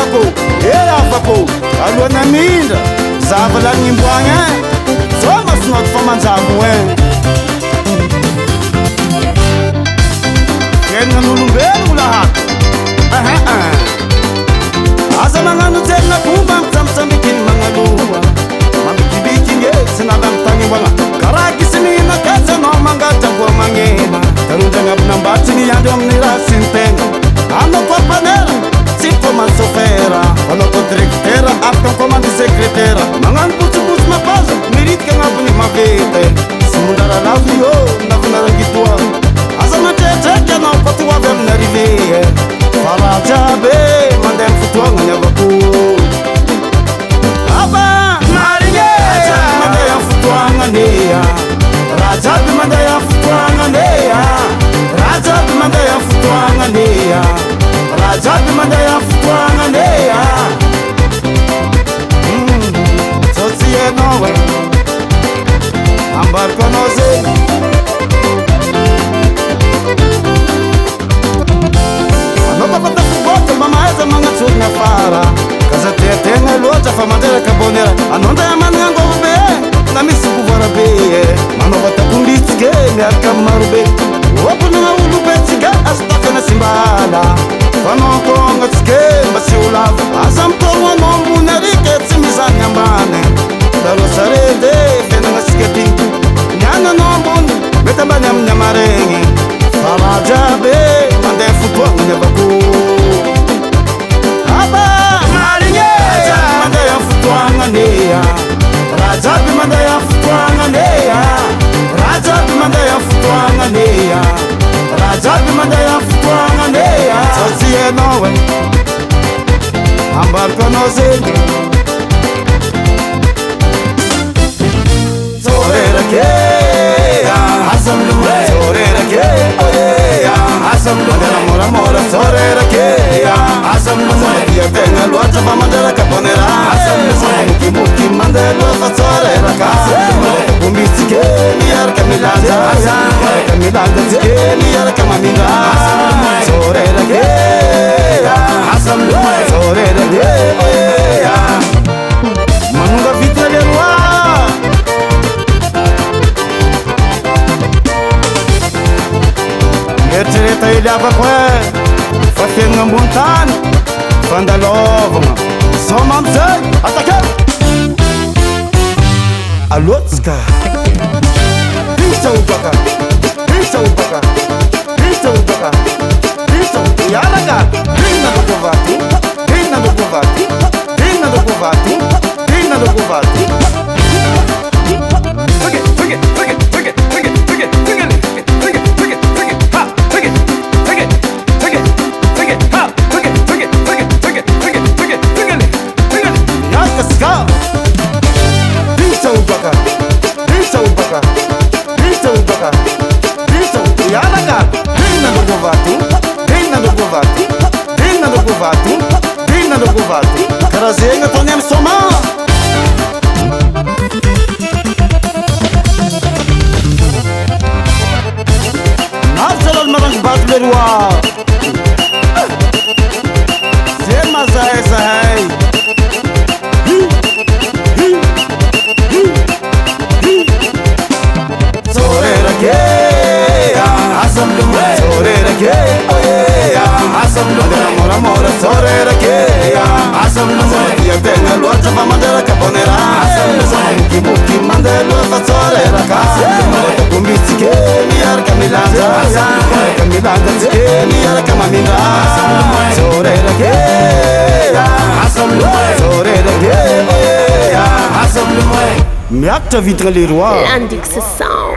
afako afako aloana mindra zavalagnyimboagna zao masonady fa manjavo fiaignan'olombelo lahato aza magnano jerina komba mitsamitsambikiny magnaloa mambikibikiny tsy nala mitagny mbagna karaha kisinina katsy anao mangadramboa magnena tarondragna abinambatsy ny andro amin'ny raha sy ny tegna anao kompanera tsy commande chauffeur anao ko directeur afaka commande secrétaire magnano botsibotsy mapazo miritika agnabony mavety sy mondraralavo io navinarangitoa aza matretraky anao patoavy amin'ny arrivé fa raha jiaby mandeha fotoagna ny avako aba marigny mandeha fotoagna nea raha jiaby mandeha fotoagna nea raha jiaby mandeha fotoagna nea raha jiaby mandeha fotoagna nea sao tsy hainao ambariko anao zegny anao tafatafobôka mamaiza magnatsorigna afara kaza teategna loatra fa manderaka bonera anao nday amanagna angovo be na misy pouvoir be manova takombitsike miaraka amy marobe oponagna olobentsika azo takana simbala fanao tongatsike mba tsy olava aza mitorogna anao ambony arike tsy mizany ambany darosarede fiainagna sika ty miananao ambony mety ambany amin'ny amaregny fa raha jiaby mandeha fotoagna ny avako aba marigny mandeha fotoagna nea raha jiaby mandeha fotoagna nea raha jiaby mandeha fotoagna nea raha jiaby mandeha fotoagna nea sao tsy hainao ambariko anao zegny sorerake asamlume sorerake asamlume moramora sorerake asamlume yatenga loatra fa manderaka bonera asamlume kimuki mandelo fa soreraka kumbitsike miaraka milanja miaraka milanja tsike miaraka maminga sorerake asamlume sorerake manunga vitaleroa eritreretra iliavako fa fiaignana ambony tany fandalovagna sao mamizay atake alotsika pisaobaka pisaobaka pisaobaka pisa iaraka pina lokovati pina lokovati pina lokovati pina lokovati Karazegna tony amy soma navyzalalo marangy bato leroa ze mazahay zahay sorerake asamlume sorerake asamlume moramora sorerake asamlume yatenga loatra fa manderaka bonera asamlume kibuki mandelo fa soreraka takombitsike miaraka milanja miaraka milanja tsike miaraka maminga sorerake asamlume sorerake asamlume miakatra vitre leroa Landix Sound.